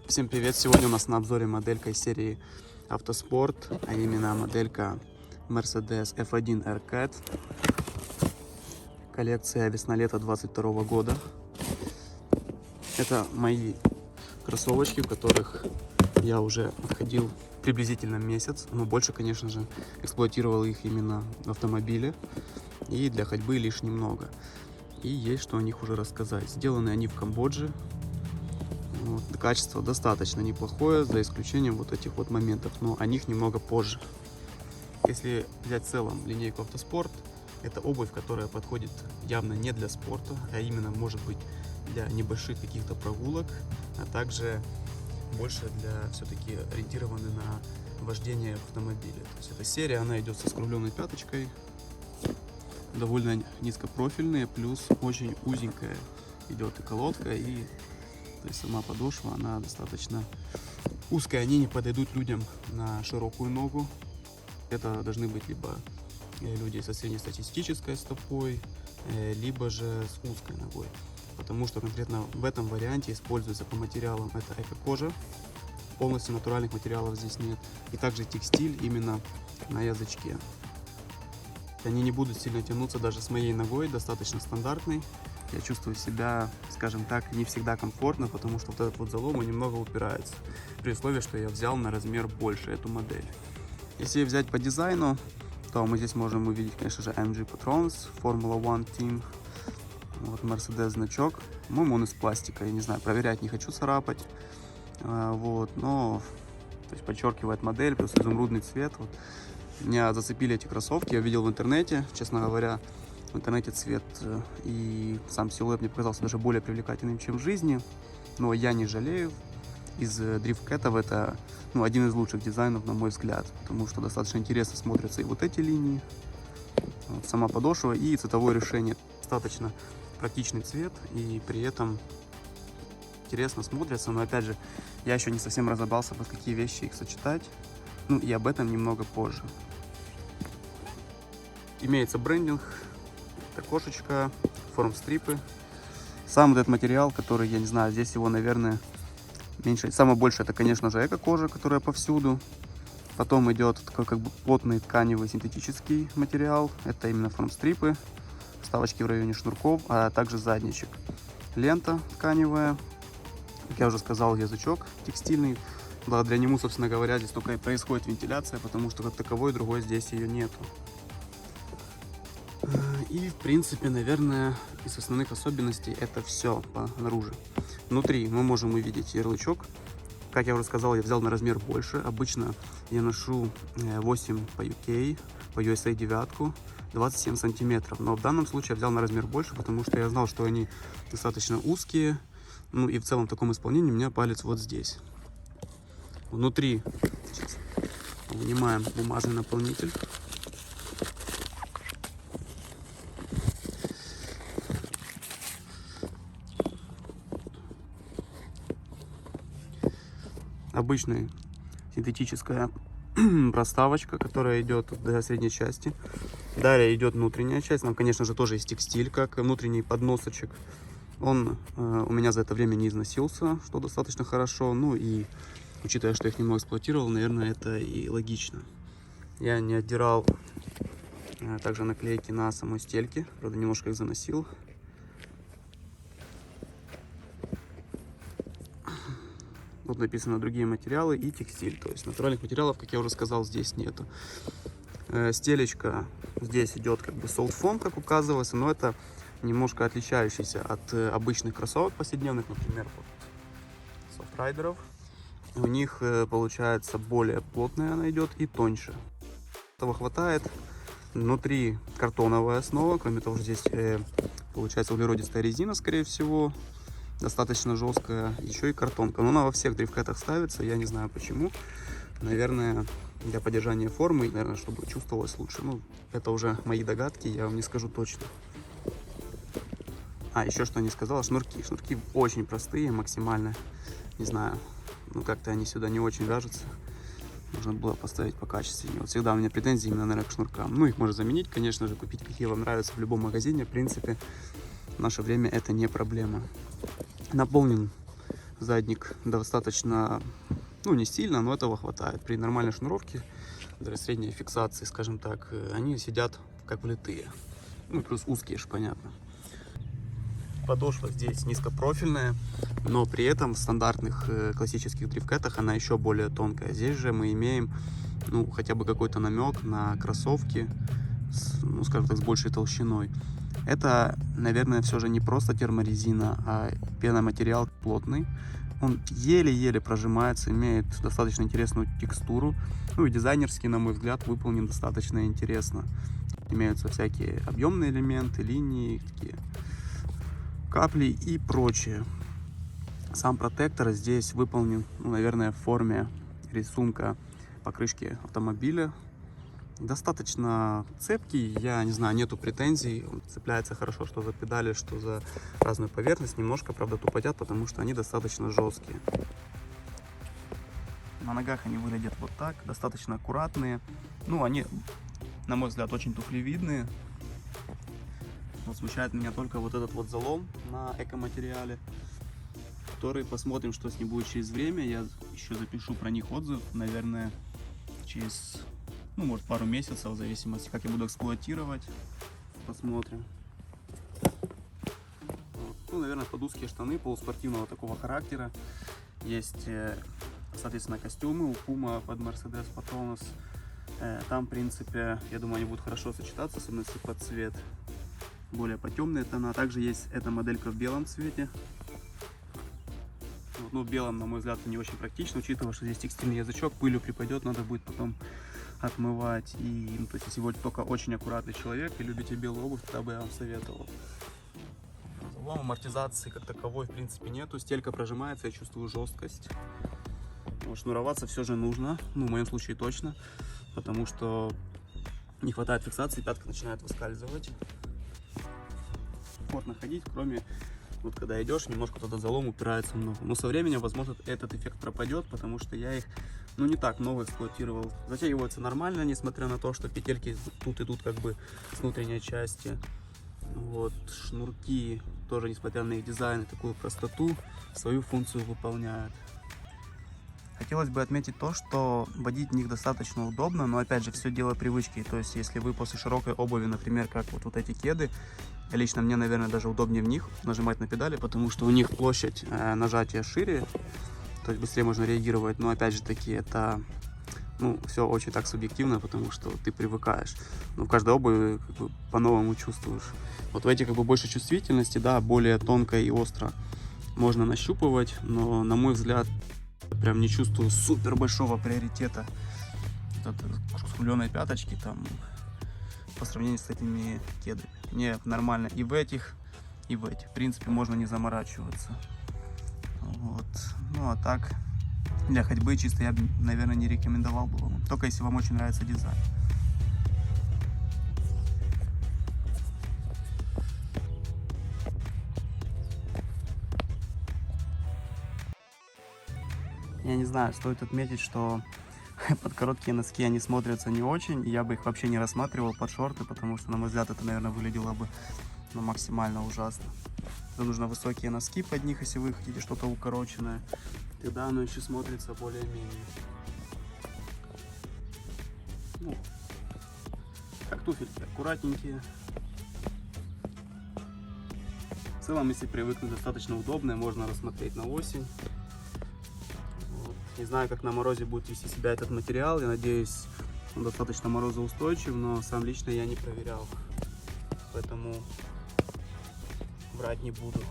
Всем привет! Сегодня у нас на обзоре моделька из серии Автоспорт, а именно моделька Mercedes F1 R-Cat. Коллекция весна-лето 22 года. Это мои кроссовочки, в которых я уже отходил приблизительно месяц, но больше, конечно же, эксплуатировал их именно в автомобиле и для ходьбы лишь немного. И есть что о них уже рассказать. Сделаны они в Камбодже. Вот, качество достаточно неплохое, за исключением вот этих вот моментов, но о них немного позже. Если взять в целом линейку Автоспорт, это обувь, которая подходит явно не для спорта, а именно может быть для небольших каких-то прогулок, а также больше для все-таки ориентированы на вождение в автомобиле. То есть эта серия, она идет со скругленной пяточкой, довольно низкопрофильные, плюс очень узенькая идет и колодка, и то есть сама подошва, она достаточно узкая, они не подойдут людям на широкую ногу. Это должны быть либо люди со среднестатистической стопой, либо же с узкой ногой. Потому что конкретно в этом варианте используется по материалам это эко-кожа, полностью натуральных материалов здесь нет. И также текстиль именно на язычке. Они не будут сильно тянуться даже с моей ногой, достаточно стандартной. Я чувствую себя, скажем так, не всегда комфортно, потому что вот этот вот залом немного упирается. При условии, что я взял на размер больше эту модель. Если взять по дизайну, то мы здесь можем увидеть, конечно же, MG Patrons, Formula One Team, вот Mercedes значок. По-моему, он из пластика, я не знаю, проверять не хочу, царапать. Вот, но то есть подчеркивает модель, плюс изумрудный цвет. Вот. Меня зацепили эти кроссовки, я видел в интернете, честно говоря. В интернете цвет и сам силуэт мне показался даже более привлекательным, чем в жизни. Но я не жалею. Из дрифткетов это один из лучших дизайнов, на мой взгляд. Потому что достаточно интересно смотрятся и вот эти линии, вот сама подошва и цветовое решение. Достаточно практичный цвет и при этом интересно смотрятся. Но опять же, я еще не совсем разобрался, под какие вещи их сочетать. И об этом немного позже. Имеется брендинг. Кошечка, форм-стрипы. Сам вот этот материал, который, я не знаю, здесь его, наверное, меньше. Самое большее это, конечно же, эко-кожа, которая повсюду. Потом идет такой как бы плотный тканевый синтетический материал. Это именно форм-стрипы. Вставочки в районе шнурков, а также задничек. Лента тканевая. Как я уже сказал, язычок текстильный. Благодаря нему, собственно говоря, здесь только и происходит вентиляция, потому что как таковой другой здесь ее нету. И, в принципе, наверное, из основных особенностей это все снаружи. Внутри мы можем увидеть ярлычок. Как я уже сказал, я взял на размер больше. Обычно я ношу 8 по UK, по USA 9, 27 сантиметров. Но в данном случае я взял на размер больше, потому что я знал, что они достаточно узкие. И в целом в таком исполнении у меня палец вот здесь. Внутри сейчас вынимаем бумажный наполнитель. Обычная синтетическая проставочка, которая идет до средней части. Далее идет внутренняя часть. Там, конечно же, тоже есть текстиль, как внутренний подносочек. Он у меня за это время не износился, что достаточно хорошо. И учитывая, что я их немного эксплуатировал, наверное, это и логично. Я не отдирал также наклейки на самой стельке. Правда, немножко их заносил. Тут написано другие материалы и текстиль. То есть натуральных материалов, как я уже сказал, здесь нету. Стелечка здесь идет как бы soft foam, как указывается, но это немножко отличающийся от обычных кроссовок повседневных, например, софтрайдеров. У них получается более плотная она идет и тоньше. Этого хватает. Внутри картоновая основа, кроме того, что здесь получается углеродистая резина, скорее всего. Достаточно жесткая, еще и картонка. Но она во всех дрифткетах ставится, я не знаю почему. Наверное, для поддержания формы, наверное, чтобы чувствовалось лучше. Это уже мои догадки, я вам не скажу точно. Еще что не сказала, шнурки. Шнурки очень простые, максимально, не знаю, как-то они сюда не очень вяжутся. Нужно было поставить покачественнее. Вот всегда у меня претензии именно, наверное, к шнуркам. Их можно заменить, конечно же, купить, какие вам нравятся в любом магазине. В принципе, в наше время это не проблема. Наполнен Задник достаточно, ну, не сильно, но этого хватает. При нормальной шнуровке, для средней фиксации, скажем так, они сидят как влитые. Ну, плюс узкие же, понятно. Подошва здесь низкопрофильная, но при этом в стандартных классических дрифткетах она еще более тонкая. Здесь же мы имеем, ну, хотя бы какой-то намек на кроссовки с, ну, скажем так, с большей толщиной. Это, наверное, все же не просто терморезина, а пеноматериал плотный. Он еле-еле прожимается, имеет достаточно интересную текстуру. Ну и дизайнерски, на мой взгляд, выполнен достаточно интересно. Имеются всякие объемные элементы, линии, такие капли и прочее. Сам протектор здесь выполнен, ну, наверное, в форме рисунка покрышки автомобиля. Достаточно цепкий, я не знаю, нету претензий. Он цепляется хорошо, что за педали, что за разную поверхность. Немножко, правда, тупотят, потому что они достаточно жесткие. На ногах они выглядят вот так, достаточно аккуратные. Ну, они, на мой взгляд, очень туфлевидные. Вот смущает меня только вот этот вот залом на экоматериале, который, посмотрим, что с ним будет через время. Я еще запишу про них отзыв, наверное, через, ну, может, пару месяцев, в зависимости, как я буду эксплуатировать. Посмотрим. Вот. Ну, наверное, под узкие штаны полуспортивного такого характера. Есть, соответственно, костюмы у Puma под Mercedes Patronus. Там, в принципе, я думаю, они будут хорошо сочетаться, особенно если под цвет. Более по темные тона. Также есть эта моделька в белом цвете. Вот, ну, в белом, на мой взгляд, не очень практично, учитывая, что здесь текстильный язычок, пылью припадет, надо будет потом отмывать. И, ну, то есть, если вы только очень аккуратный человек и любите белую обувь, тогда бы я вам советовал. Залом амортизации как таковой, в принципе, нету. Стелька прожимается, я чувствую жесткость. Вот, шнуроваться все же нужно, ну, в моем случае точно, потому что не хватает фиксации, пятка начинает выскальзывать. Комфортно ходить, кроме вот когда идешь, немножко туда залом упирается много. Но со временем, возможно, этот эффект пропадет, потому что я их, ну, не так много эксплуатировал. Затягиваются нормально, несмотря на то, что петельки тут идут как бы с внутренней части. Вот, шнурки тоже, несмотря на их дизайн и такую простоту, свою функцию выполняют. Хотелось бы отметить то, что водить в них достаточно удобно, но опять же все дело привычки. То есть если вы после широкой обуви, например, как вот эти кеды, лично мне, наверное, даже удобнее в них нажимать на педали, потому что у них площадь нажатия шире, то есть быстрее можно реагировать. Но опять же таки это, ну, все очень так субъективно, потому что ты привыкаешь. Но в каждой обуви как бы по-новому чувствуешь. Вот в этих как бы больше чувствительности, да, более тонко и остро можно нащупывать, но на мой взгляд прям не чувствую супер большого приоритета скругленной пяточки там по сравнению с этими кедами. Мне нормально и в этих, и в этих. В принципе, можно не заморачиваться. Вот. Ну а так, для ходьбы чисто я, наверное, не рекомендовал бы вам. Только если вам очень нравится дизайн. Я не знаю, стоит отметить, что под короткие носки они смотрятся не очень. Я бы их вообще не рассматривал под шорты, потому что, на мой взгляд, это, наверное, выглядело бы, ну, максимально ужасно. Это нужно высокие носки под них, если вы хотите что-то укороченное. Тогда оно еще смотрится более-менее. Ну, как туфельки, аккуратненькие. В целом, если привыкнуть, достаточно удобные, можно рассмотреть на осень. Не знаю, как на морозе будет вести себя этот материал. Я надеюсь, он достаточно морозоустойчив, но сам лично я не проверял. Поэтому врать не буду.